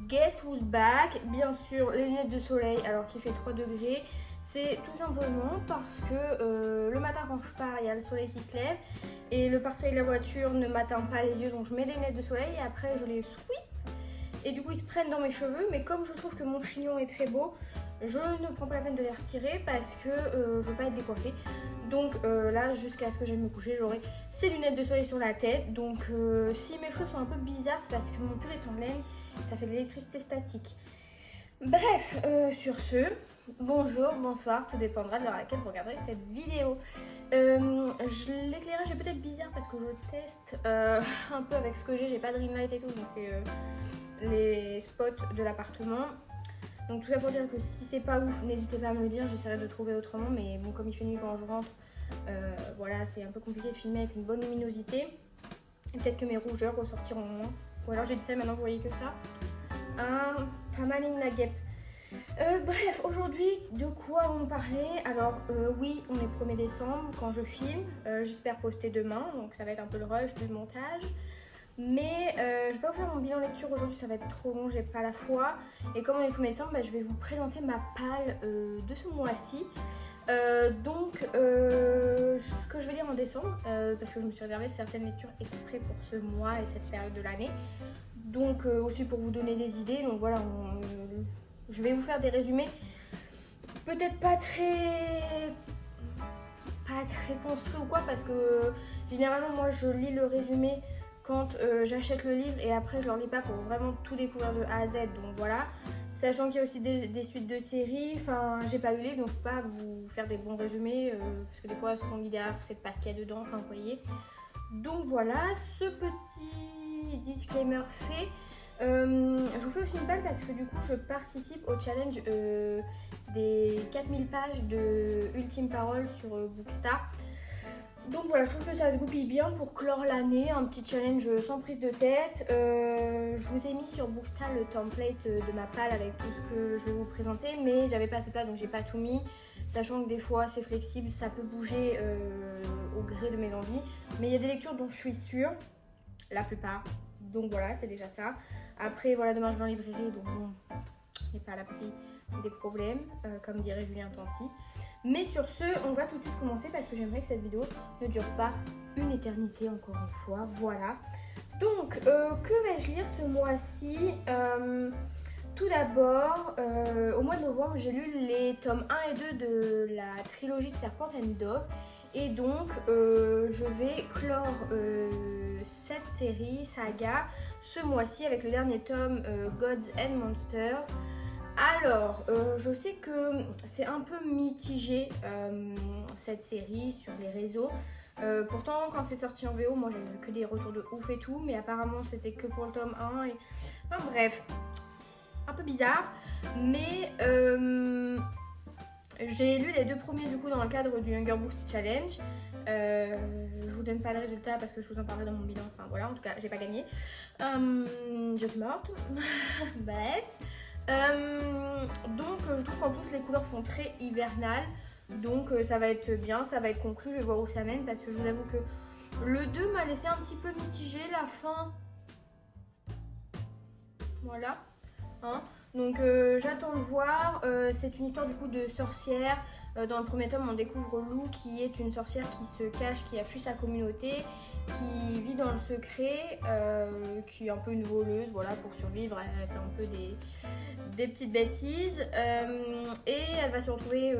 Guess who's back? Bien sûr, les lunettes de soleil alors qu'il fait 3 degrés. C'est tout simplement parce que le matin quand je pars, il y a le soleil qui se lève et le pare-soleil de la voiture ne m'atteint pas les yeux, donc je mets des lunettes de soleil et après je les sweep et du coup ils se prennent dans mes cheveux. Mais comme je trouve que mon chignon est très beau, je ne prends pas la peine de les retirer parce que je veux pas être décoiffée. Donc là, jusqu'à ce que j'aille me coucher, j'aurai ces lunettes de soleil sur la tête. Donc si mes cheveux sont un peu bizarres, c'est parce que mon pull est en laine, ça fait de l'électricité statique. Bref, sur ce, bonjour, bonsoir, tout dépendra de l'heure à laquelle vous regarderez cette vidéo. L'éclairage est peut-être bizarre parce que je teste un peu avec ce que j'ai pas de ring light et tout, donc c'est les spots de l'appartement. Donc tout ça pour dire que si c'est pas ouf, n'hésitez pas à me le dire, j'essaierai de trouver autrement, mais bon, comme il fait nuit quand je rentre, voilà, c'est un peu compliqué de filmer avec une bonne luminosité. Et peut-être que mes rougeurs ressortiront moins. Ou alors j'ai dit ça, maintenant vous voyez que ça. Pas mal la guêpe. Bref, aujourd'hui, de quoi on parlait? Alors oui, on est 1er décembre quand je filme, j'espère poster demain, donc ça va être un peu le rush du montage. Mais je vais pas vous faire mon bilan lecture aujourd'hui, ça va être trop long, j'ai pas la foi. Et comme on est 1er décembre, je vais vous présenter ma palle de ce mois-ci. Donc ce que je vais lire en décembre, parce que je me suis réservé certaines lectures exprès pour ce mois et cette période de l'année. Donc aussi pour vous donner des idées, donc voilà, je vais vous faire des résumés. Peut-être pas très construits ou quoi, parce que généralement moi je lis le résumé quand j'achète le livre et après je ne le lis pas pour vraiment tout découvrir de A à Z, donc voilà. Sachant qu'il y a aussi des suites de séries, enfin j'ai pas lu le livre donc je peux pas vous faire des bons résumés parce que des fois ce qu'on lit derrière c'est pas ce qu'il y a dedans, enfin vous voyez. Donc voilà, ce petit disclaimer fait. Je vous fais aussi une palle parce que du coup je participe au challenge des 4000 pages de Ultime Parole sur Bookstar. Donc voilà, je trouve que ça se goupille bien pour clore l'année, un petit challenge sans prise de tête. Je vous ai mis sur Bookstar le template de ma palle avec tout ce que je vais vous présenter, mais j'avais pas assez de place donc j'ai pas tout mis. Sachant que des fois c'est flexible, ça peut bouger au gré de mes envies. Mais il y a des lectures dont je suis sûre, la plupart. Donc voilà, c'est déjà ça. Après voilà, demain je vais en librairie, donc bon, je n'ai pas à l'abri des problèmes, comme dirait Julien Tanti. Mais sur ce, on va tout de suite commencer parce que j'aimerais que cette vidéo ne dure pas une éternité encore une fois. Voilà. Donc, que vais-je lire ce mois-ci? Tout d'abord, au mois de novembre, j'ai lu les tomes 1 et 2 de la trilogie Serpent and Dove. Et donc, je vais clore cette série, saga, ce mois-ci avec le dernier tome Gods and Monsters. Alors, je sais que c'est un peu mitigé cette série sur les réseaux. Pourtant, quand c'est sorti en VO, moi j'avais vu que des retours de ouf et tout, mais apparemment c'était que pour le tome 1. Et... Enfin bref, un peu bizarre. Mais j'ai lu les 2 premiers du coup dans le cadre du Hunger Books Challenge. Je vous donne pas le résultat parce que je vous en parlerai dans mon bilan. Enfin voilà, en tout cas, j'ai pas gagné. Je suis morte. Bref. Donc je trouve qu'en plus les couleurs sont très hivernales, donc ça va être bien, ça va être conclu, je vais voir où ça mène parce que je vous avoue que le 2 m'a laissé un petit peu mitigé, la fin, voilà, hein. Donc j'attends de voir. C'est une histoire du coup de sorcière. Dans le premier tome on découvre Lou qui est une sorcière qui se cache, qui a fui sa communauté, qui vit dans le secret, qui est un peu une voleuse, voilà, pour survivre, elle fait un peu des petites bêtises et elle va se retrouver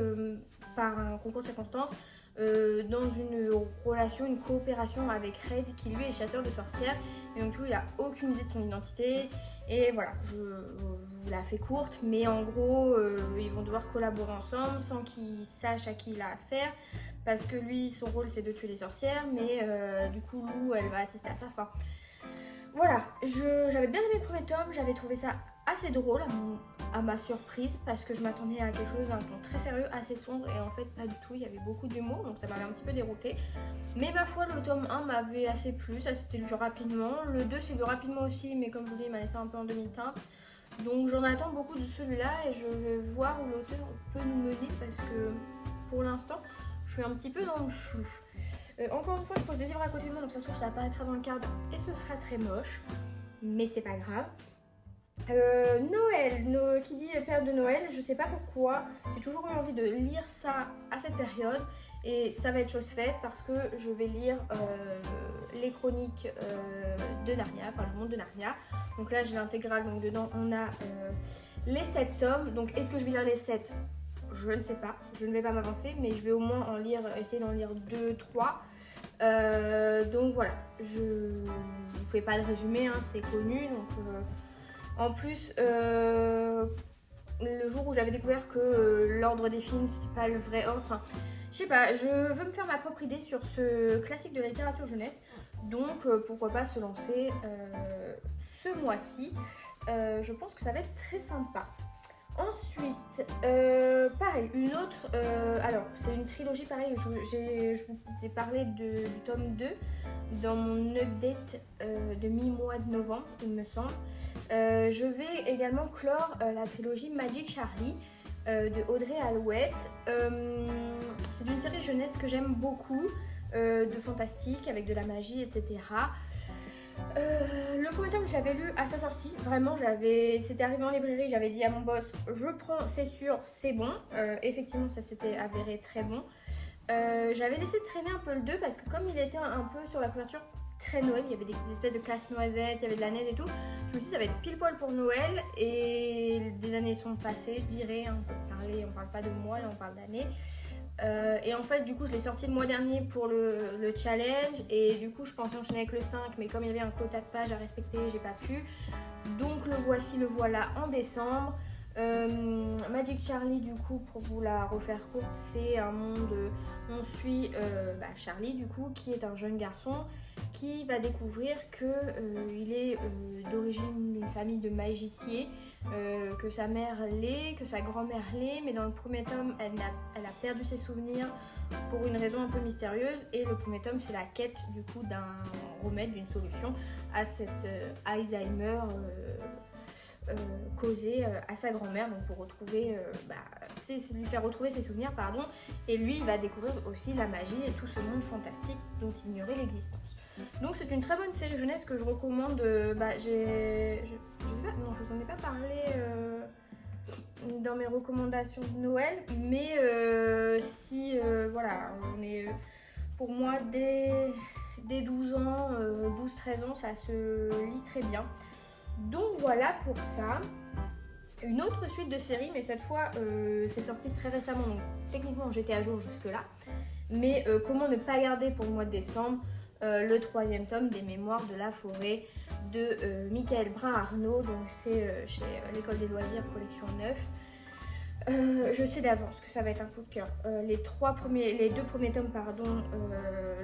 par un concours de circonstances dans une relation, une coopération avec Red qui lui est chasseur de sorcières et donc lui il a aucune idée de son identité et voilà, je vous la fais courte mais en gros ils vont devoir collaborer ensemble sans qu'il sache à qui il a affaire parce que lui son rôle c'est de tuer les sorcières mais du coup Lou elle va assister à sa fin. Voilà, j'avais bien aimé le premier tome, j'avais trouvé ça assez drôle à ma surprise parce que je m'attendais à quelque chose d'un ton très sérieux, assez sombre et en fait pas du tout, il y avait beaucoup d'humour donc ça m'avait un petit peu dérouté. Mais ma foi le tome 1 m'avait assez plu, ça s'était lu rapidement. Le 2 c'est lu rapidement aussi mais comme je vous dis il m'a laissé un peu en demi-teinte. Donc j'en attends beaucoup de celui-là et je vais voir où l'auteur peut nous mener parce que pour l'instant je suis un petit peu dans le flou. Encore une fois je pose des livres à côté de moi donc ça se trouve ça apparaîtra dans le cadre et ce sera très moche. Mais c'est pas grave. Noël, qui dit période de Noël, je sais pas pourquoi, j'ai toujours eu envie de lire ça à cette période et ça va être chose faite parce que je vais lire les chroniques de Narnia, enfin le monde de Narnia. Donc là j'ai l'intégrale, donc dedans on a les 7 tomes. Donc est-ce que je vais lire les 7? Je ne sais pas, je ne vais pas m'avancer, mais je vais au moins essayer d'en lire 2, 3. Donc voilà, je ne fais pas de résumé, hein, c'est connu. Donc, en plus, le jour où j'avais découvert que l'ordre des films, c'était pas le vrai ordre, enfin, je sais pas, je veux me faire ma propre idée sur ce classique de la littérature jeunesse. Donc pourquoi pas se lancer ce mois-ci. Je pense que ça va être très sympa. Ensuite, pareil, une autre, alors c'est une trilogie pareil, je vous ai parlé du tome 2 dans mon update de mi-mois de novembre, il me semble. Je vais également clore la trilogie Magic Charlie de Audrey Alouette. C'est une série jeunesse que j'aime beaucoup, de fantastique, avec de la magie, etc. Le premier tome, je l'avais lu à sa sortie. Vraiment, c'était arrivé en librairie. J'avais dit à mon boss, je prends, c'est sûr, c'est bon. Effectivement, ça s'était avéré très bon. J'avais laissé traîner un peu le 2 parce que comme il était un peu sur la couverture très Noël, il y avait des espèces de casse-noisettes, il y avait de la neige et tout. Je me suis dit, ça va être pile poil pour Noël. Et des années sont passées, je dirais. Hein, on parle pas de mois, là, on parle d'années. Et en fait, du coup, je l'ai sorti le mois dernier pour le challenge. Et du coup, je pensais enchaîner avec le 5, mais comme il y avait un quota de pages à respecter, j'ai pas pu. Donc, le voilà en décembre. Magic Charlie, du coup, pour vous la refaire courte, c'est un monde. On suit Charlie, du coup, qui est un jeune garçon qui va découvrir qu'il est d'origine d'une famille de magiciens. Que sa mère l'est, que sa grand-mère l'est, mais dans le premier tome, elle a perdu ses souvenirs pour une raison un peu mystérieuse. Et le premier tome, c'est la quête du coup d'un remède, d'une solution à cet Alzheimer causé à sa grand-mère. Donc pour retrouver, c'est lui faire retrouver ses souvenirs, pardon. Et lui, il va découvrir aussi la magie et tout ce monde fantastique dont il ignorait l'existence. Donc c'est une très bonne série jeunesse que je recommande. Je vous en ai pas parlé dans mes recommandations de Noël, mais voilà, on est pour moi dès 12 ans, 12-13 ans, ça se lit très bien. Donc voilà pour ça. Une autre suite de séries, mais cette fois c'est sorti très récemment, donc techniquement j'étais à jour jusque là. Mais comment ne pas garder pour le mois de décembre le 3e tome des Mémoires de la forêt de Michael Brun-Arnaud, donc c'est chez l'école des loisirs collection 9. Je sais d'avance que ça va être un coup de cœur. Les 2 premiers tomes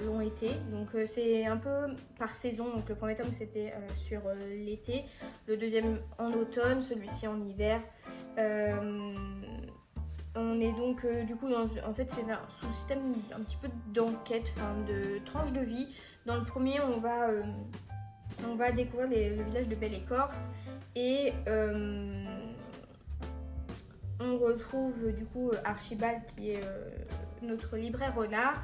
l'ont été, donc c'est un peu par saison. Donc le premier tome c'était sur l'été, le deuxième en automne, celui-ci en hiver. On est donc du coup en fait c'est sous système un petit peu d'enquête, de tranche de vie. Dans le premier on va découvrir le village de Belle-Écorce et on retrouve du coup Archibald qui est notre libraire renard.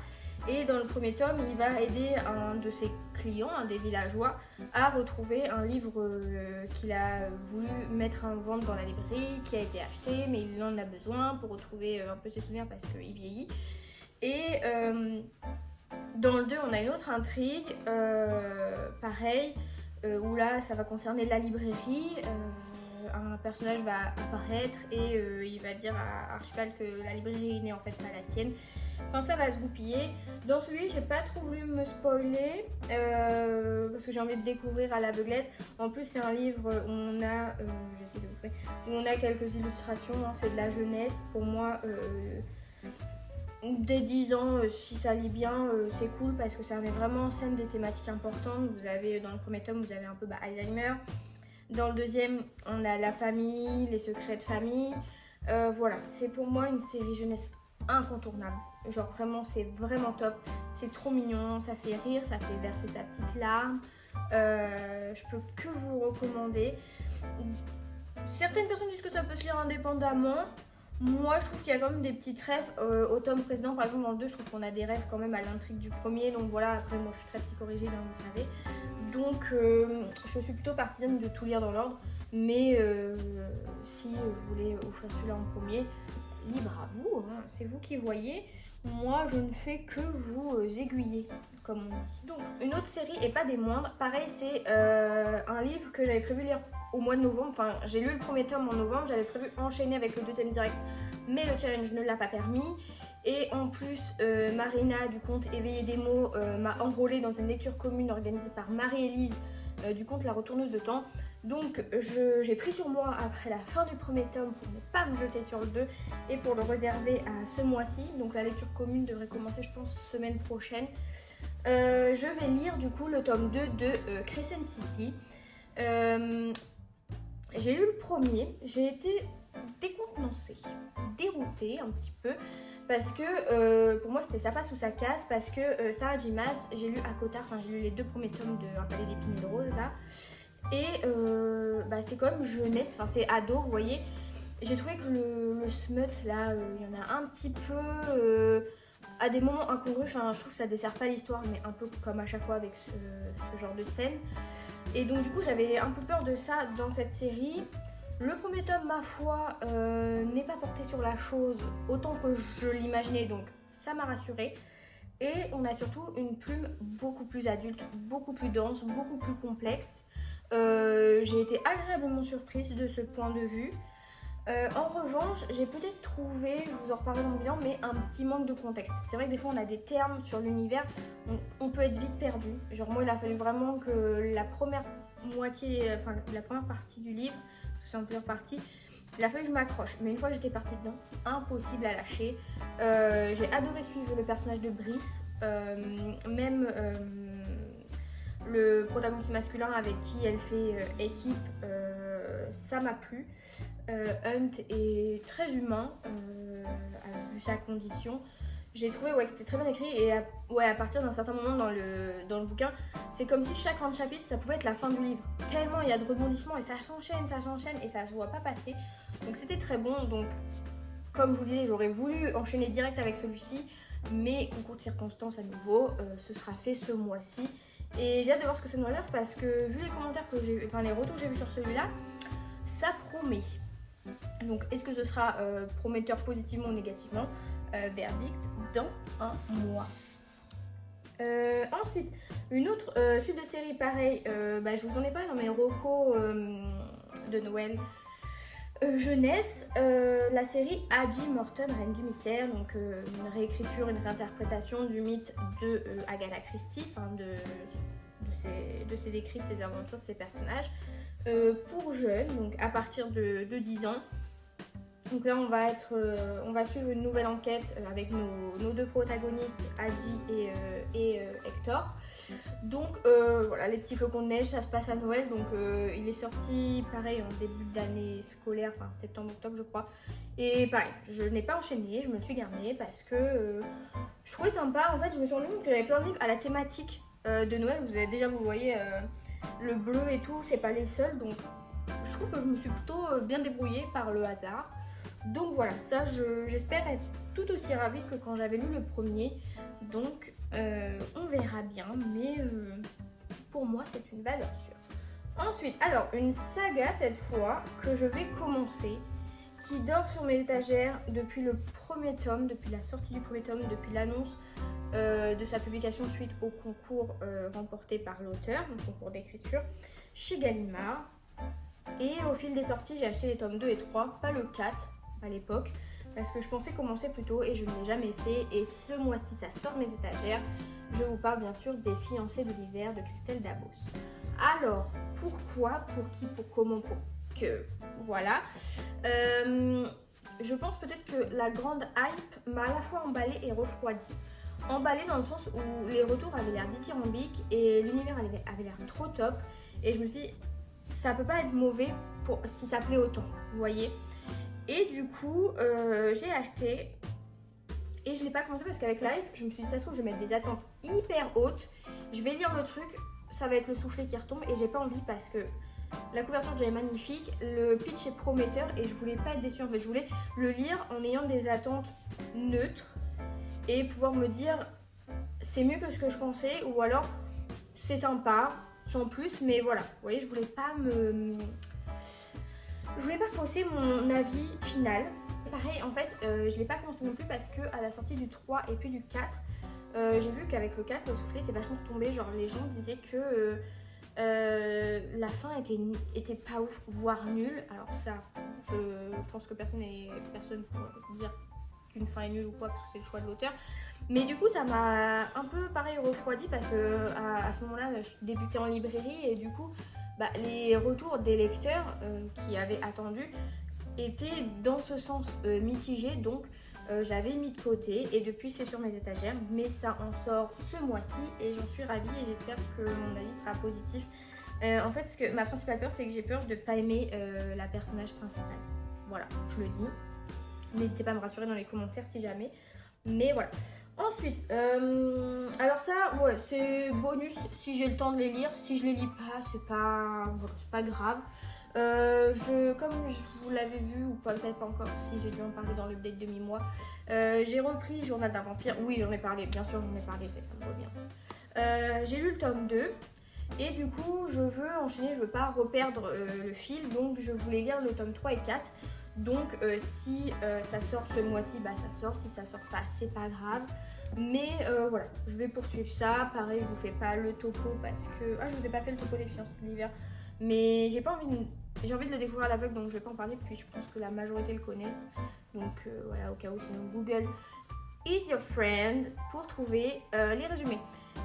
Et dans le premier tome, il va aider un de ses clients, un des villageois, à retrouver un livre qu'il a voulu mettre en vente dans la librairie, qui a été acheté, mais il en a besoin pour retrouver un peu ses souvenirs parce qu'il vieillit. Et dans le 2, on a une autre intrigue, pareil, où là, ça va concerner la librairie. Un personnage va apparaître et il va dire à Archibald que la librairie n'est en fait pas la sienne. Enfin, ça va se goupiller. Dans celui, j'ai pas trop voulu me spoiler parce que j'ai envie de découvrir à l'aveuglette. En plus, c'est un livre où on a quelques illustrations. Hein, c'est de la jeunesse. Pour moi, dès 10 ans, si ça lit bien, c'est cool parce que ça met vraiment en scène des thématiques importantes. Vous avez dans le premier tome, vous avez un peu Alzheimer. Dans le deuxième, on a la famille, les secrets de famille. Voilà, c'est pour moi une série jeunesse incontournable. Genre vraiment, c'est vraiment top. C'est trop mignon, ça fait rire, ça fait verser sa petite larme. Je peux que vous recommander. Certaines personnes disent que ça peut se lire indépendamment. Moi, je trouve qu'il y a quand même des petites rêves. Au tome précédent, par exemple, dans le 2, je trouve qu'on a des rêves quand même à l'intrigue du premier. Donc voilà, après, moi, je suis très psychorigide, hein, vous savez. Donc, je suis plutôt partisane de tout lire dans l'ordre. Mais si vous voulez offrir celui-là en premier, libre à vous, hein, c'est vous qui voyez. Moi, je ne fais que vous aiguiller, comme on dit. Donc, une autre série, et pas des moindres, pareil, c'est un livre que j'avais prévu lire au mois de novembre. Enfin, j'ai lu le premier tome en novembre, j'avais prévu enchaîner avec le deuxième direct, mais le challenge ne l'a pas permis. Et en plus, Marina du compte Éveiller des mots m'a enrôlée dans une lecture commune organisée par Marie-Élise du compte La Retourneuse de Temps. Donc j'ai pris sur moi après la fin du premier tome pour ne pas me jeter sur le 2 et pour le réserver à ce mois-ci. Donc la lecture commune devrait commencer, je pense, semaine prochaine. Je vais lire du coup le tome 2 de Crescent City. J'ai lu le premier, j'ai été décontenancée, déroutée un petit peu. Parce que pour moi c'était ça passe ou ça casse. Parce que Sarah J. Maas, j'ai lu à Cotard, enfin j'ai lu les 2 premiers tomes de Un palais d'épines et de roses là. Et c'est quand même jeunesse, enfin c'est ado, vous voyez. J'ai trouvé que le smut là, il y en a un petit peu à des moments incongrus. Enfin je trouve que ça dessert pas l'histoire, mais un peu comme à chaque fois avec ce genre de scène. Et donc du coup j'avais un peu peur de ça dans cette série. Le premier tome, ma foi, n'est pas porté sur la chose autant que je l'imaginais, donc ça m'a rassurée. Et on a surtout une plume beaucoup plus adulte, beaucoup plus dense, beaucoup plus complexe. J'ai été agréablement surprise de ce point de vue. En revanche, j'ai peut-être trouvé, je vous en reparlerai dans le bilan, mais un petit manque de contexte. C'est vrai que des fois on a des termes sur l'univers, on peut être vite perdu. Genre moi il a fallu vraiment que la première partie du livre, c'est en plusieurs parties, il a fallu que je m'accroche. Mais une fois que j'étais partie dedans, impossible à lâcher. J'ai adoré suivre le personnage de Brice, même le protagoniste masculin avec qui elle fait équipe, ça m'a plu. Hunt est très humain, vu sa condition. J'ai trouvé que c'était très bien écrit et à partir d'un certain moment dans le bouquin, c'est comme si chaque fin de chapitre, ça pouvait être la fin du livre. Tellement il y a de rebondissements et ça s'enchaîne et ça se voit pas passer. Donc c'était très bon. Donc comme je vous disais, j'aurais voulu enchaîner direct avec celui-ci, mais concours de circonstances à nouveau, ce sera fait ce mois-ci. Et j'ai hâte de voir ce que ça nous a l'air parce que vu les commentaires que j'ai, enfin les retours que j'ai vus sur celui-là, ça promet. Donc est-ce que ce sera prometteur positivement ou négativement? Verdict dans un mois. Ensuite, une autre suite de série pareil, je vous en ai parlé dans mes recos de Noël jeunesse, la série Addie Morton, Reine du Mystère, donc une réécriture, une réinterprétation du mythe de Agatha Christie, de ses écrits, de ses aventures, de ses personnages, pour jeunes, donc à partir de 10 ans. Donc là, on va suivre une nouvelle enquête avec nos 2 protagonistes, Addie et Hector. Donc voilà, les petits flocons de neige, ça se passe à Noël. Donc il est sorti pareil en début d'année scolaire, enfin septembre-octobre je crois. Et pareil, je n'ai pas enchaîné, je me suis gardée parce que je trouvais sympa. En fait, je me suis rendu compte que j'avais plein de livres à la thématique de Noël. Vous voyez, le bleu et tout, c'est pas les seuls. Donc je trouve que je me suis plutôt bien débrouillée par le hasard. Donc voilà, ça j'espère être tout aussi ravie que quand j'avais lu le premier. Donc on verra bien, mais pour moi c'est une valeur sûre. Ensuite, alors une saga cette fois que je vais commencer, qui dort sur mes étagères depuis le premier tome, depuis la sortie du premier tome, depuis l'annonce de sa publication suite au concours remporté par l'auteur, le concours d'écriture, chez Gallimard. Et au fil des sorties, j'ai acheté les tomes 2 et 3, pas le 4 à l'époque, parce que je pensais commencer plus tôt et je ne l'ai jamais fait. Et ce mois-ci, ça sort de mes étagères. Je vous parle bien sûr des Fiancés de l'hiver de Christelle Dabos. Alors, pourquoi, pour qui, pour comment, pour que, voilà. Je pense peut-être que la grande hype m'a à la fois emballée et refroidie. Emballée dans le sens où les retours avaient l'air dithyrambiques et l'univers avait l'air trop top. Et je me suis dit, ça peut pas être mauvais si ça plaît autant, vous voyez. Et du coup, j'ai acheté et je l'ai pas commencé parce qu'avec live, je me suis dit, ça se trouve, je vais mettre des attentes hyper hautes. Je vais lire le truc, ça va être le soufflet qui retombe et j'ai pas envie parce que la couverture déjà est magnifique, le pitch est prometteur et je voulais pas être déçue en fait. Je voulais le lire en ayant des attentes neutres et pouvoir me dire, c'est mieux que ce que je pensais ou alors c'est sympa, sans plus, mais voilà. Vous voyez, je voulais pas Je voulais pas fausser mon avis final. Pareil, en fait, je l'ai pas commencé non plus parce que à la sortie du 3 et puis du 4, j'ai vu qu'avec le 4, le soufflet était vachement retombé. Genre, les gens disaient que la fin était pas ouf, voire nulle. Alors ça, je pense que personne pour dire qu'une fin est nulle ou quoi, parce que c'est le choix de l'auteur. Mais du coup, ça m'a un peu pareil refroidi parce que à ce moment-là, je débutais en librairie et du coup, les retours des lecteurs qui avaient attendu étaient dans ce sens mitigés. Donc j'avais mis de côté et depuis c'est sur mes étagères, mais ça en sort ce mois-ci et j'en suis ravie et j'espère que mon avis sera positif. En fait, ma principale peur, c'est que j'ai peur de ne pas aimer la personnage principale. Voilà, je le dis. N'hésitez pas à me rassurer dans les commentaires si jamais. Mais voilà. Ensuite, alors ça, ouais, c'est bonus si j'ai le temps de les lire. Si je les lis pas, c'est pas grave. Comme je vous l'avais vu, ou peut-être pas encore, si j'ai dû en parler dans l'update de mi-mois, j'ai repris Journal d'un vampire. Oui, j'en ai parlé, bien sûr, j'en ai parlé, ça me revient. J'ai lu le tome 2. Et du coup, je veux enchaîner, je veux pas reperdre le fil, donc je voulais lire le tome 3 et 4. Donc si ça sort ce mois-ci, ça sort. Si ça sort pas, c'est pas grave. Mais voilà, je vais poursuivre ça. Pareil, je vous fais pas le topo parce que... Ah, je vous ai pas fait le topo des fiancés de l'hiver. Mais j'ai envie de le découvrir à l'aveugle, donc je vais pas en parler. Puis je pense que la majorité le connaissent. Donc voilà, au cas où, sinon Google is your friend pour trouver les résumés.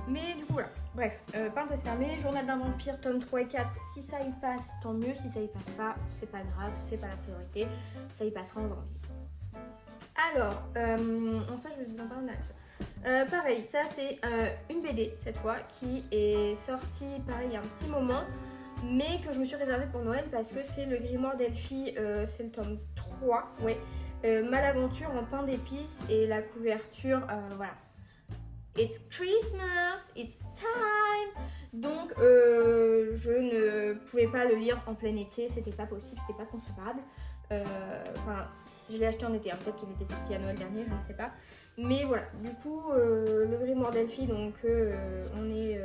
Mais du coup voilà, bref, parenthèse fermée, Journal d'un vampire, tome 3 et 4, si ça y passe, tant mieux, si ça y passe pas, c'est pas grave, c'est pas la priorité, ça y passera en janvier. Alors, ça je vais vous en parler là. Pareil, ça c'est une BD cette fois qui est sortie pareil il y a un petit moment, mais que je me suis réservée pour Noël parce que c'est le Grimoire d'Elphie, c'est le tome 3, ouais, Malaventure en pain d'épices et la couverture, voilà. It's Christmas, it's time. Donc je ne pouvais pas le lire en plein été, c'était pas possible, c'était pas concevable. Je l'ai acheté en été, peut-être qu'il était sorti à Noël dernier, je ne sais pas. Mais voilà, du coup le Grimoire d'Elphie, donc on est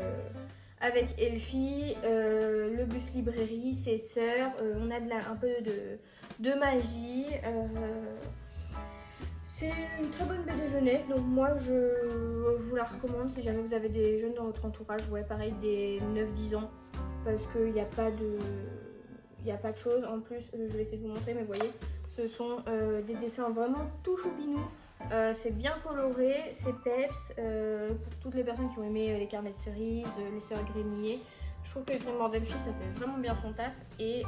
avec Elphie, le bus librairie, ses sœurs, on a un peu de magie. C'est une très bonne BD jeunesse, donc moi je vous la recommande si jamais vous avez des jeunes dans votre entourage, ouais pareil des 9-10 ans, parce qu'il n'y a pas de choses. En plus, je vais essayer de vous montrer, mais vous voyez, ce sont des dessins vraiment tout choupinou, c'est bien coloré, c'est peps, pour toutes les personnes qui ont aimé les carnets de cerises, les sœurs Grémier. Je trouve que le Grimoire d'Elphie ça fait vraiment bien son taf et...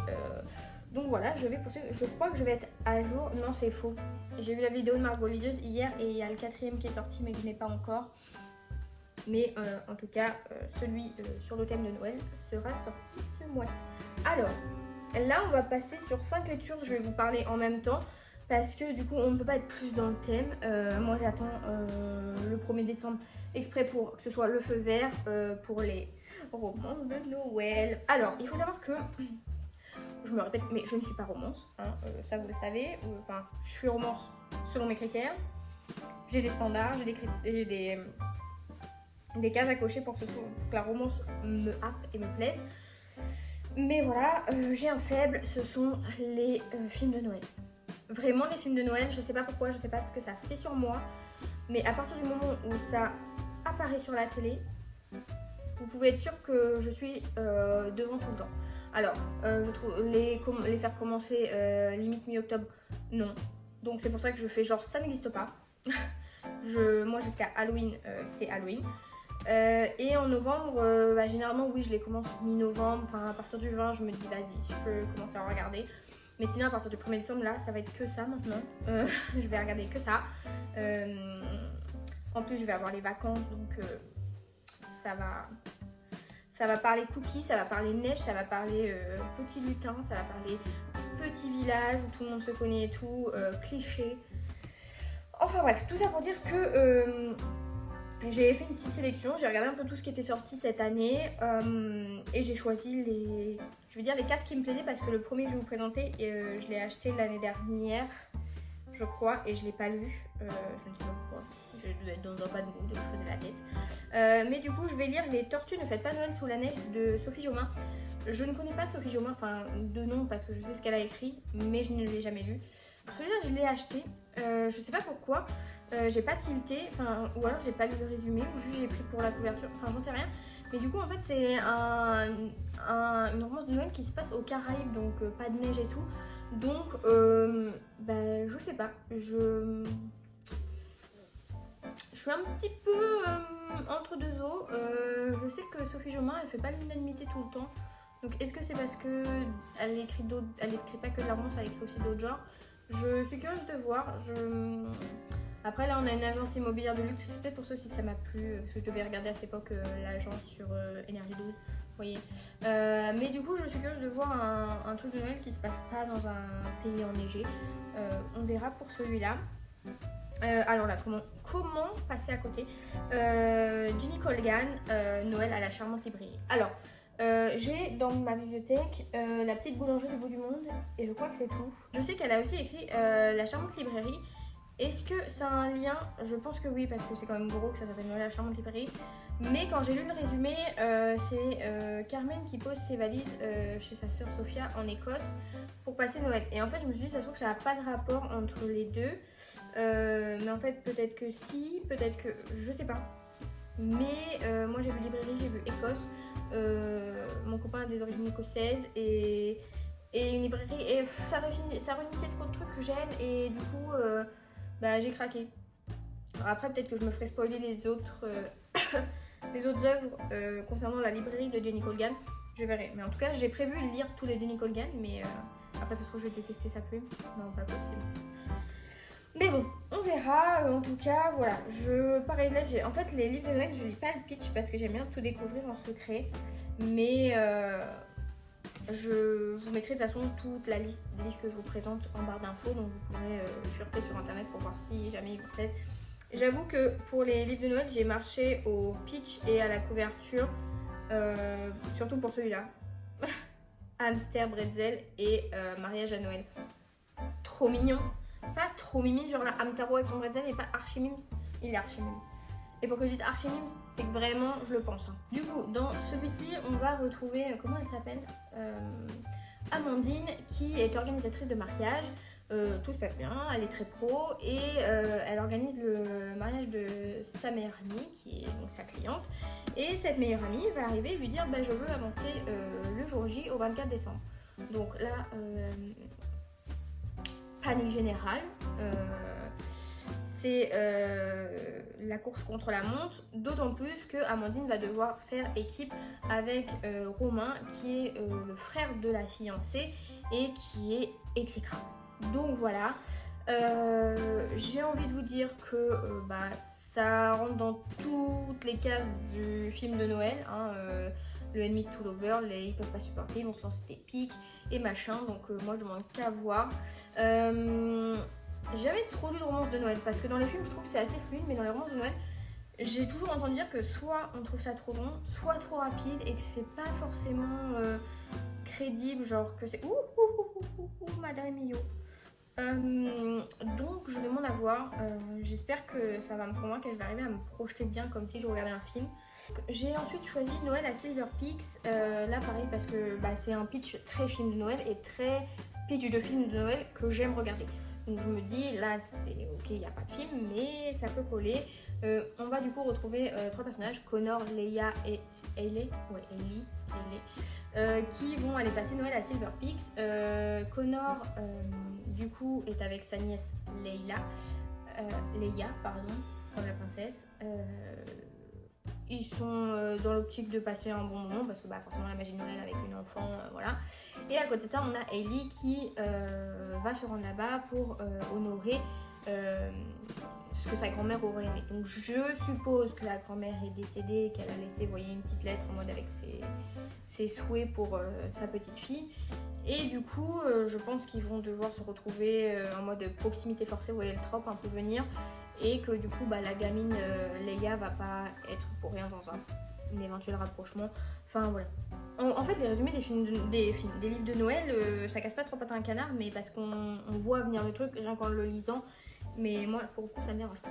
donc voilà, je vais poursuivre. Je crois que je vais être à jour. Non, c'est faux. J'ai vu la vidéo de Margot Religieuse hier et il y a le 4e qui est sorti mais que je n'ai pas encore. Mais en tout cas, celui sur le thème de Noël sera sorti ce mois-ci. Alors, là on va passer sur 5 lectures. Je vais vous parler en même temps parce que du coup on ne peut pas être plus dans le thème. Moi j'attends le 1er décembre exprès pour que ce soit le feu vert pour les romances de Noël. Alors, il faut savoir que... Je me répète, mais je ne suis pas romance, hein, ça vous le savez. Enfin, je suis romance selon mes critères. J'ai des standards, j'ai des cases à cocher pour que la romance me happe et me plaise. Mais voilà, j'ai un faible, ce sont les films de Noël. Vraiment les films de Noël, je sais pas pourquoi, je sais pas ce que ça fait sur moi. Mais à partir du moment où ça apparaît sur la télé, vous pouvez être sûr que je suis devant tout le temps. Alors, je trouve les faire commencer limite mi-octobre, non. Donc c'est pour ça que je fais genre ça n'existe pas. Moi jusqu'à Halloween, c'est Halloween. Et en novembre, généralement oui je les commence mi-novembre. Enfin à partir du 20 je me dis vas-y je peux commencer à regarder. Mais sinon à partir du 1er décembre là ça va être que ça maintenant. Je vais regarder que ça. En plus je vais avoir les vacances donc ça va parler cookies, ça va parler neige, ça va parler petit lutin, ça va parler petit village où tout le monde se connaît et tout, cliché. Enfin bref, tout ça pour dire que j'ai fait une petite sélection, j'ai regardé un peu tout ce qui était sorti cette année et j'ai choisi les 4 qui me plaisaient parce que le premier que je vais vous présenter, je l'ai acheté l'année dernière, je crois, et je l'ai pas lu. Je ne sais pas pourquoi. je devais être dans un pas de mood, je faisais la tête. Mais du coup, je vais lire Les Tortues ne fêtent pas Noël sous la neige de Sophie Jomain. Je ne connais pas Sophie Jomain, enfin de nom parce que je sais ce qu'elle a écrit, mais je ne l'ai jamais lu. Celui-là, je l'ai acheté, je sais pas pourquoi, j'ai pas tilté, ou alors j'ai pas lu le résumé, ou juste j'ai pris pour la couverture, enfin j'en sais rien. Mais du coup, en fait, c'est une romance de Noël qui se passe aux Caraïbes, donc pas de neige et tout. Donc, je sais pas, je suis un petit peu entre deux eaux. Je sais que Sophie Jomain, elle fait pas l'unanimité tout le temps. Donc, est-ce que c'est parce que elle écrit pas que de la romance, elle écrit aussi d'autres genres? Je suis curieuse de voir. Après, là, on a une agence immobilière de luxe. C'est peut-être pour ça aussi que ça m'a plu, parce que je devais regarder à cette époque l'agence sur Énergie 12. Vous voyez. Mais du coup, je suis curieuse de voir un truc de Noël qui se passe pas dans un pays enneigé. On verra pour celui-là. Alors là, comment passer à côté? Ginny Colgan, Noël à la charmante librairie. Alors, j'ai dans ma bibliothèque La petite boulangerie du bout du monde, et je crois que c'est tout. Je sais qu'elle a aussi écrit La charmante librairie. Est-ce que ça a un lien? Je pense que oui, parce que c'est quand même gros que ça s'appelle Noël à la charmante librairie. Mais quand j'ai lu le résumé, c'est Carmen qui pose ses valises chez sa sœur Sophia en Écosse pour passer Noël. Et en fait, je me suis dit, ça se trouve que ça n'a pas de rapport entre les deux. Mais en fait, peut-être que si, peut-être que... Je sais pas. Mais moi, j'ai vu librairie, j'ai vu Écosse. Mon copain a des origines écossaises et une librairie. Et ça réunissait trop de trucs que j'aime et du coup, j'ai craqué. Alors après, peut-être que je me ferai spoiler les autres œuvres concernant la librairie de Jenny Colgan. Je verrai. Mais en tout cas, j'ai prévu de lire tous les Jenny Colgan, mais après, ça se trouve, je vais détester sa plume. Non, pas possible. Mais bon, on verra. En tout cas, voilà. Pareil, là, en fait, les livres de Noël, je lis pas le pitch parce que j'aime bien tout découvrir en secret. Mais je vous mettrai de toute façon toute la liste des livres que je vous présente en barre d'infos. Donc, vous pourrez fureter sur internet pour voir si jamais ils vous plaisent. J'avoue que pour les livres de Noël, j'ai marché au pitch et à la couverture, surtout pour celui-là. Hamster Bretzel et Mariage à Noël. Trop mignon. Pas trop mimi, genre la Hamtaro avec son bretzel et pas archi-mimes. Il est archi-mimes. Et pour que je dise archi-mimes, c'est que vraiment je le pense. Hein. Du coup, dans celui-ci, on va retrouver, comment elle s'appelle, Amandine, qui est organisatrice de mariage. Tout se passe bien, elle est très pro et elle organise le mariage de sa meilleure amie qui est donc sa cliente. Et cette meilleure amie va arriver et lui dire je veux avancer le jour J au 24 décembre. Donc là, panique générale, c'est la course contre la montre, d'autant plus que Amandine va devoir faire équipe avec Romain qui est le frère de la fiancée et qui est exécrable. Donc voilà, j'ai envie de vous dire que ça rentre dans toutes les cases du film de Noël. Hein, le Enemies to Lover, ils peuvent pas supporter, ils vont se lancer des pics et machin. Donc moi je demande qu'à voir. J'ai jamais trop lu de romances de Noël parce que dans les films je trouve que c'est assez fluide, mais dans les romances de Noël j'ai toujours entendu dire que soit on trouve ça trop long, soit trop rapide et que c'est pas forcément crédible, genre que c'est Madame Mio. Donc je demande à voir, j'espère que ça va me convaincre et je vais arriver à me projeter bien comme si je regardais un film. J'ai ensuite choisi Noël à Silver Peaks, là pareil parce que c'est un pitch très film de Noël et très pitch de film de Noël que j'aime regarder. Donc je me dis là c'est ok, il n'y a pas de film mais ça peut coller. On va du coup retrouver trois personnages, Connor, Leia et Hailey, qui vont aller passer Noël à Silver Peaks. Connor du coup est avec sa nièce Leia, comme la princesse. Ils sont dans l'optique de passer un bon moment parce que forcément la magie de Noël avec une enfant, voilà. Et à côté de ça, on a Hailey qui va se rendre là-bas pour honorer ce que sa grand-mère aurait aimé. Donc je suppose que la grand-mère est décédée et qu'elle a laissé, vous voyez, une petite lettre en mode avec ses souhaits pour sa petite fille. Et du coup, je pense qu'ils vont devoir se retrouver en mode proximité forcée, vous voyez le trope un peu venir. Et que du coup, la gamine Leia va pas être pour rien dans un éventuel rapprochement. Enfin voilà. En fait, les résumés des livres de Noël, ça casse pas trop patin à un canard, mais parce qu'on voit venir le truc rien qu'en le lisant. Mais moi, pour le coup, ça me dérange pas.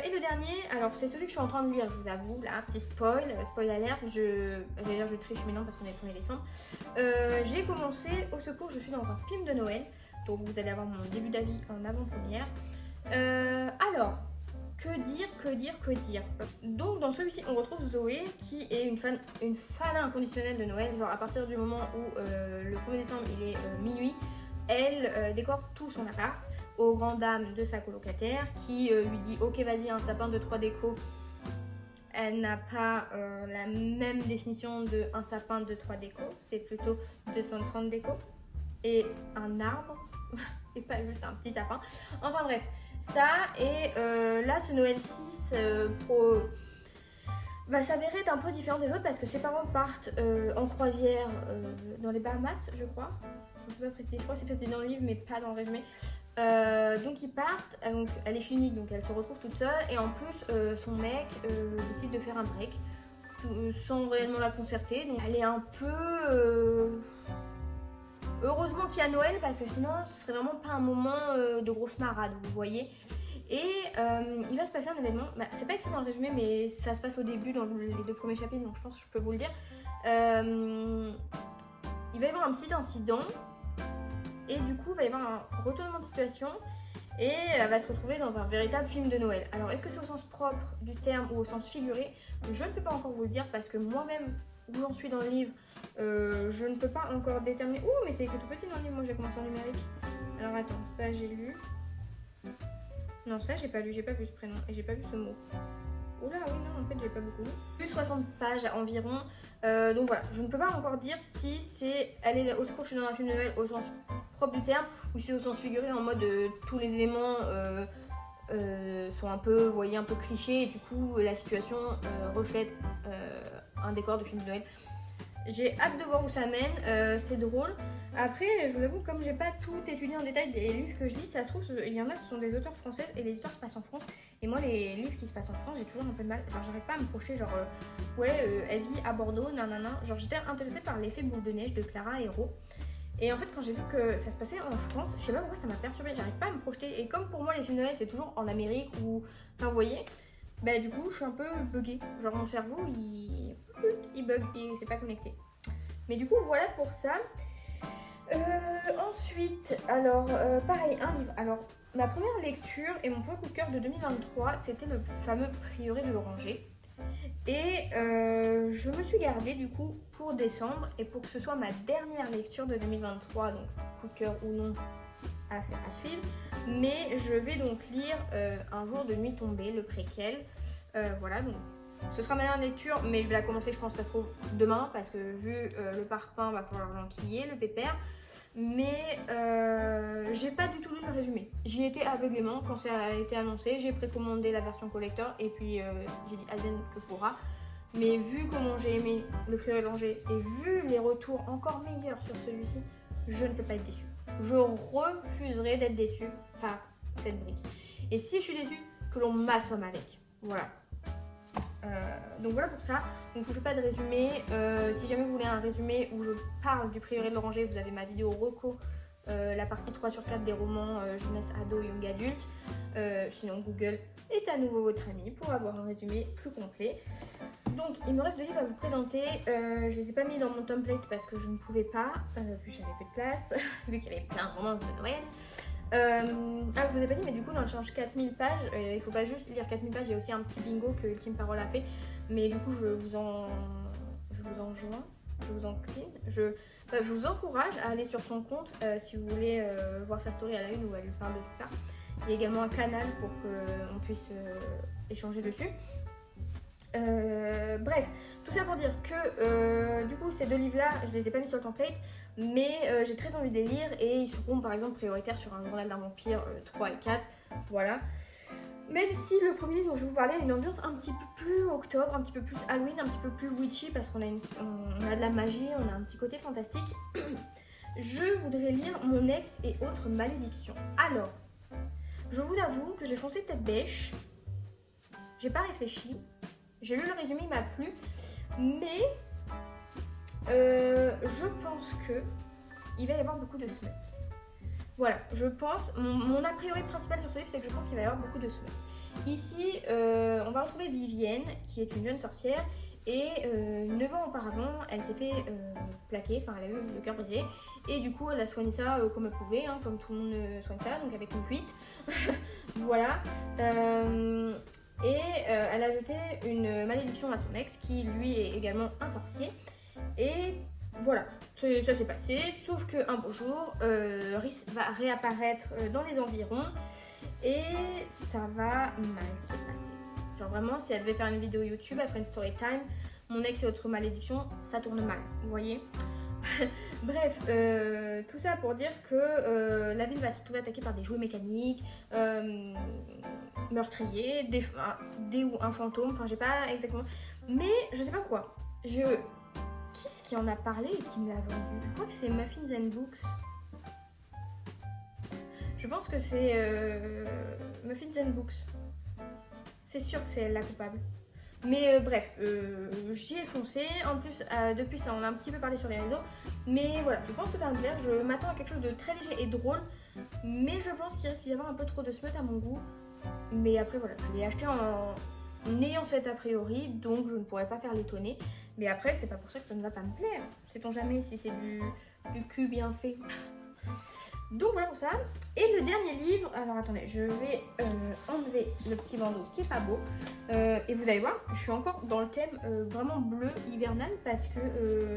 Et le dernier, alors c'est celui que je suis en train de lire, je vous avoue, là, petit spoil alerte, j'allais dire je triche, mais non, parce qu'on est le 1er décembre. J'ai commencé, au secours, je suis dans un film de Noël, donc vous allez avoir mon début d'avis en avant-première. Alors, que dire. Donc dans celui-ci, on retrouve Zoé, qui est une fan inconditionnelle de Noël, genre à partir du moment où le 1er décembre, il est minuit, elle décore tout son appart, aux grandes dames de sa colocataire qui lui dit ok vas-y un sapin de 3 déco. Elle n'a pas la même définition de un sapin de 3 déco, c'est plutôt 230 déco et un arbre et pas juste un petit sapin. Enfin bref, ça et là ce Noël 6 va s'avérer être un peu différent des autres parce que ses parents partent en croisière dans les Bahamas, je crois. Je ne sais pas préciser, je crois que c'est précisé dans le livre mais pas dans le résumé. Donc ils partent, donc elle est unique, donc elle se retrouve toute seule et en plus son mec décide de faire un break sans réellement la concerter, donc elle est un peu heureusement qu'il y a Noël parce que sinon ce serait vraiment pas un moment de grosse marade, vous voyez. Et il va se passer un événement, c'est pas écrit dans le résumé mais ça se passe au début dans les 2 premiers chapitres, donc je pense que je peux vous le dire. Il va y avoir un petit incident. Et du coup, il va y avoir un retournement de situation et elle va se retrouver dans un véritable film de Noël. Alors, est-ce que c'est au sens propre du terme ou au sens figuré? Je ne peux pas encore vous le dire parce que moi-même, où j'en suis dans le livre, je ne peux pas encore déterminer. Ouh, mais c'est écrit tout petit dans le livre, moi j'ai commencé en numérique. Alors attends, ça j'ai lu. Non, ça j'ai pas lu, j'ai pas vu ce prénom et j'ai pas vu ce mot. Oula, oui, non, en fait j'ai pas beaucoup lu. Plus 60 pages environ. Donc voilà, je ne peux pas encore dire si c'est elle est au secours, je suis dans un film de Noël au sens propre du terme ou si c'est au sens figuré en mode tous les éléments sont un peu, vous voyez, un peu clichés et du coup la situation reflète un décor de film de Noël. J'ai hâte de voir où ça mène, c'est drôle. Après, je vous avoue, comme j'ai pas tout étudié en détail des livres que je lis, ça se trouve, il y en a, ce sont des auteurs françaises et les histoires se passent en France. Et moi, les livres qui se passent en France, j'ai toujours un peu de mal. Genre, j'arrive pas à me projeter, genre, elle vit à Bordeaux, nanana. Genre, j'étais intéressée par l'effet boule de neige de Clara Hérault. Et en fait, quand j'ai vu que ça se passait en France, je sais pas pourquoi ça m'a perturbée, j'arrive pas à me projeter. Et comme pour moi, les films de Noël, c'est toujours en Amérique ou. Enfin, vous voyez, bah, du coup, je suis un peu buggée. Genre, mon cerveau, il bug et c'est pas connecté. Mais du coup, voilà pour ça. Ensuite, alors, pareil, un livre. Alors, ma première lecture et mon point coup de cœur de 2023, c'était le fameux Prieuré de l'Oranger. Et je me suis gardée du coup pour décembre et pour que ce soit ma dernière lecture de 2023, donc coup de cœur ou non à suivre. Mais je vais donc lire Un jour de nuit tombée, le préquel. Voilà, donc ce sera ma dernière lecture, mais je vais la commencer, je pense que ça se trouve demain, parce que vu le parpaing, va falloir l'enquiller, le pépère. Mais j'ai pas du tout lu le résumé. J'y étais aveuglément quand ça a été annoncé. J'ai précommandé la version collector et puis j'ai dit advienne que pourra. Mais vu comment j'ai aimé le Prieuré de l'Oranger et vu les retours encore meilleurs sur celui-ci, je ne peux pas être déçue. Je refuserai d'être déçue par cette brique. Et si je suis déçue, que l'on m'assomme avec. Voilà. Donc voilà pour ça. Donc je ne fais pas de résumé. Si jamais vous voulez un résumé où je parle du Prieuré de l'Oranger, vous avez ma vidéo reco, la partie 3/4 des romans jeunesse, ado, young adulte. Sinon Google est à nouveau votre ami pour avoir un résumé plus complet. Donc il me reste 2 livres à vous présenter. Je les ai pas mis dans mon template parce que je ne pouvais pas, vu que j'avais plus de place, vu qu'il y avait plein de romances de Noël. Je vous ai pas dit, mais du coup dans le challenge 4000 pages, il faut pas juste lire 4000 pages, il y a aussi un petit bingo que Ultime Parole a fait. Mais du coup je vous encourage à aller sur son compte si vous voulez voir sa story à la une où elle lui parle de tout ça. Il y a également un canal pour qu'on puisse échanger dessus. Bref, tout ça pour dire que du coup ces 2 livres là je les ai pas mis sur le template, mais j'ai très envie de les lire et ils seront par exemple prioritaires sur un journal d'un vampire 3 et 4, voilà. Même si le premier livre dont je vais vous parler a une ambiance un petit peu plus octobre, un petit peu plus Halloween, un petit peu plus witchy parce qu'on a, on a de la magie, on a un petit côté fantastique. Je voudrais lire Mon ex et autres malédictions. Alors, je vous avoue que j'ai foncé tête bêche, j'ai pas réfléchi. J'ai lu le résumé, il m'a plu, mais je pense que il va y avoir beaucoup de smut. voilà, je pense, mon a priori principal sur ce livre, c'est que je pense qu'il va y avoir beaucoup de semaines. Ici, on va retrouver Vivienne, qui est une jeune sorcière, et 9 ans auparavant, elle s'est fait plaquer, enfin elle a eu le cœur brisé, et du coup elle a soigné ça comme elle pouvait, hein, comme tout le monde soigne ça, donc avec une cuite. Voilà. Elle a jeté une malédiction à son ex, qui lui est également un sorcier, et voilà, ça s'est passé, sauf qu'un beau jour, Rhys va réapparaître dans les environs, et ça va mal se passer. Genre vraiment, si elle devait faire une vidéo YouTube après une story time, mon ex et autres malédictions, ça tourne mal, vous voyez. Bref, tout ça pour dire que la ville va se retrouver attaquée par des jouets mécaniques, meurtriers, des ou un fantôme, enfin j'ai pas exactement, mais je sais pas quoi. Qui est-ce qui en a parlé et qui me l'a vendu? Je crois que c'est Muffins and Books. Je pense que c'est Muffins and Books. C'est sûr que c'est elle la coupable. Mais bref, j'y ai foncé. En plus, depuis ça, on a un petit peu parlé sur les réseaux. Mais voilà, je pense que ça va me plaire. Je m'attends à quelque chose de très léger et drôle. Mais je pense qu'il risque d'y avoir un peu trop de smut à mon goût. Mais après, voilà, je l'ai acheté en ayant cet a priori. Donc, je ne pourrais pas faire l'étonner. Mais après, c'est pas pour ça que ça ne va pas me plaire. Sait-on jamais si c'est du cul bien fait. Donc voilà pour ça. Et le dernier livre, alors attendez, je vais enlever le petit bandeau qui est pas beau. Et vous allez voir, je suis encore dans le thème vraiment bleu hivernal parce que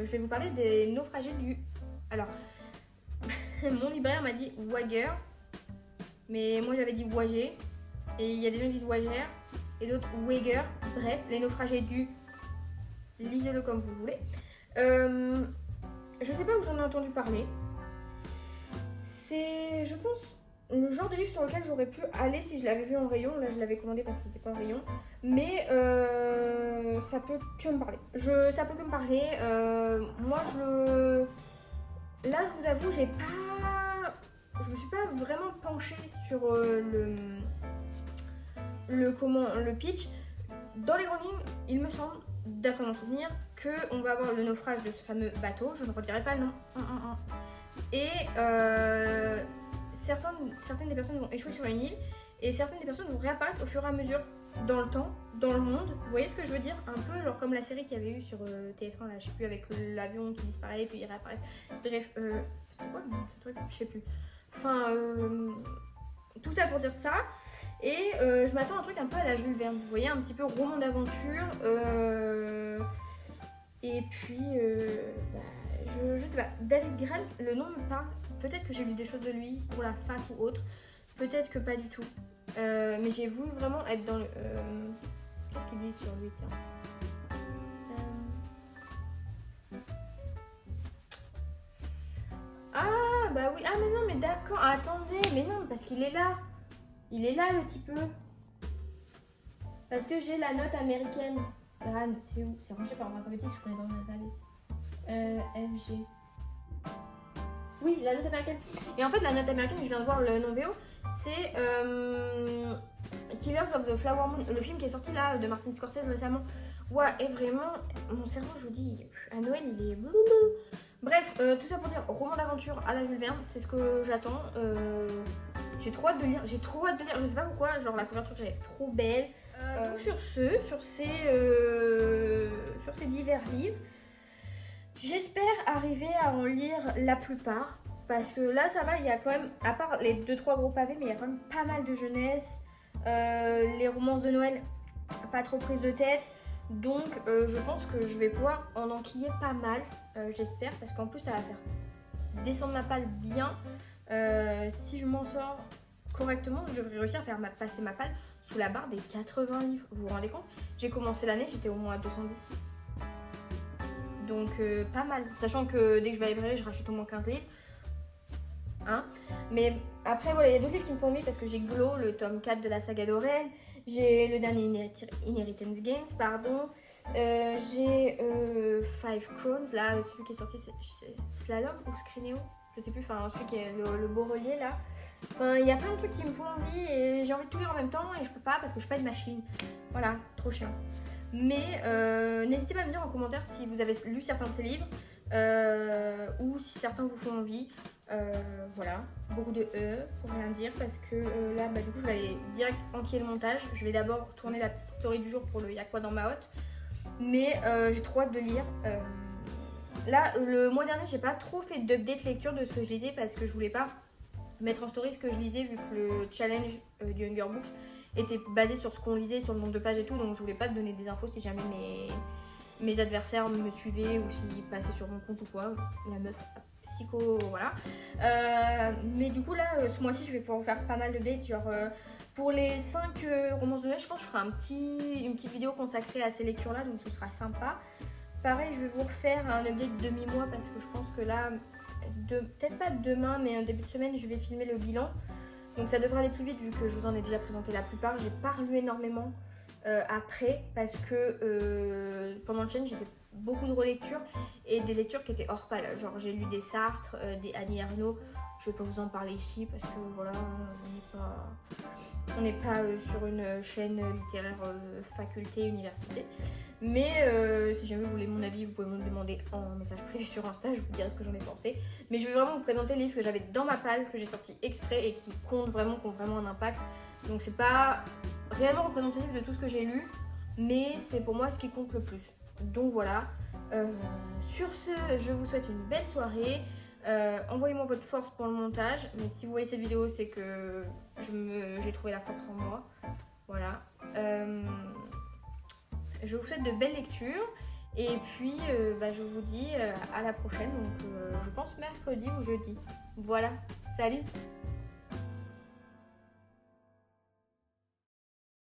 je vais vous parler des naufragés du... Alors, mon libraire m'a dit Wager, mais moi j'avais dit Wager. Et il y a des gens qui disent Wager et d'autres Wager. Bref, les naufragés du... Lisez-le comme vous voulez. Je sais pas où j'en ai entendu parler. C'est, je pense, le genre de livre sur lequel j'aurais pu aller si je l'avais vu en rayon. Là, je l'avais commandé parce qu'il n'était pas en rayon. Mais ça peut que me parler. Ça peut que me parler. Moi, là, je vous avoue, je me suis pas vraiment penchée sur le pitch. Dans les grandes lignes, il me semble, d'après mon souvenir, qu'on va avoir le naufrage de ce fameux bateau. Je ne redirai pas le nom. Et certaines des personnes vont échouer sur une île et certaines des personnes vont réapparaître au fur et à mesure dans le temps, dans le monde. Vous voyez ce que je veux dire? Un peu genre comme la série qu'il y avait eu sur TF1, là, je sais plus, avec l'avion qui disparaît et puis il réapparaît. Bref, c'était quoi le nom de ce truc? Je sais plus. Enfin, tout ça pour dire ça. Et je m'attends à un truc un peu à la Jules Verne, vous voyez, un petit peu roman d'aventure. Et puis, je sais pas, David Grant, le nom me parle. Peut-être que j'ai lu des choses de lui pour la fac ou autre. Peut-être que pas du tout. Mais j'ai voulu vraiment être dans le... Qu'est-ce qu'il dit sur lui, tiens? Ah, bah oui. Ah, mais non, mais d'accord. Attendez, mais non, parce qu'il est là. Il est là, le petit peu. Parce que j'ai la note américaine. Grant, c'est où? C'est rangé par alphabétique, je connais pas mon alphabet. FG. Oui, la note américaine. Et en fait, la note américaine, je viens de voir le nom VO, c'est Killers of the Flower Moon, le film qui est sorti là de Martin Scorsese récemment. Ouais, et vraiment, mon cerveau, je vous dis, à Noël, il est bloubou. Bref, tout ça pour dire, roman d'aventure à la Jules Verne, c'est ce que j'attends. J'ai trop hâte de lire, je sais pas pourquoi, genre la couverture, elle est trop belle. Donc sur ces divers livres, j'espère arriver à en lire la plupart. Parce que là ça va, il y a quand même, à part les 2-3 gros pavés, mais il y a quand même pas mal de jeunesse. Les romances de Noël, pas trop prise de tête. Donc je pense que je vais pouvoir en enquiller pas mal, j'espère. Parce qu'en plus ça va faire descendre ma palle bien. Si je m'en sors correctement, je devrais réussir à faire passer ma palle sous la barre des 80 livres. Vous vous rendez compte? J'ai commencé l'année, j'étais au moins à 210. Donc pas mal. Sachant que dès que je vais à la librairie, je rachète au moins 15 livres. Hein, mais après, voilà, il y a d'autres livres qui me font envie parce que j'ai Glow, le tome 4 de la saga d'Aurel. J'ai le dernier Inheritance Games, pardon. J'ai Five Crowns, là, celui qui est sorti, c'est Slalom ou Scrineo, je sais plus, enfin celui qui est le beau relié là. Enfin, il y a plein de trucs qui me font envie et j'ai envie de tout lire en même temps et je peux pas parce que je suis pas une machine. Voilà, trop chiant. Mais n'hésitez pas à me dire en commentaire si vous avez lu certains de ces livres ou si certains vous font envie. Voilà, beaucoup de pour rien dire parce que là du coup je vais aller direct enquiller le montage. Je vais d'abord tourner la petite story du jour pour le Y'a quoi dans ma hotte. Mais j'ai trop hâte de lire. Là, le mois dernier, j'ai pas trop fait d'update lecture de ce que je lisais parce que je voulais pas mettre en story ce que je lisais vu que le challenge du Hunger Books était basé sur ce qu'on lisait, sur le nombre de pages et tout. Donc je voulais pas te donner des infos si jamais mes adversaires me suivaient ou s'ils passaient sur mon compte ou quoi. La meuf psycho, voilà. Mais du coup là, ce mois-ci, je vais pouvoir faire pas mal d'updates. Genre pour les 5 romances de Noël, je pense que je ferai une petite vidéo consacrée à ces lectures-là, donc ce sera sympa. Pareil, je vais vous refaire un update demi-mois parce que je pense que là, peut-être pas demain, mais en début de semaine, je vais filmer le bilan. Donc ça devrait aller plus vite vu que je vous en ai déjà présenté la plupart. J'ai pas relu énormément après parce que pendant le challenge, j'ai fait beaucoup de relectures et des lectures qui étaient hors pal. Genre j'ai lu des Sartre, des Annie Ernaux. Je vais pas vous en parler ici parce que voilà, on n'est pas sur une chaîne littéraire faculté, université. Mais si jamais vous voulez mon avis, vous pouvez me le demander en message privé sur Insta, je vous dirai ce que j'en ai pensé. Mais je vais vraiment vous présenter les livres que j'avais dans ma palle, que j'ai sorti exprès et qui comptent vraiment, qui ont vraiment un impact. Donc c'est pas réellement représentatif de tout ce que j'ai lu, mais c'est pour moi ce qui compte le plus. Donc voilà. Sur ce, je vous souhaite une belle soirée. Envoyez-moi votre force pour le montage, mais si vous voyez cette vidéo, c'est que j'ai trouvé la force en moi. Voilà. Je vous souhaite de belles lectures et puis je vous dis à la prochaine, donc je pense mercredi ou jeudi. Voilà, salut!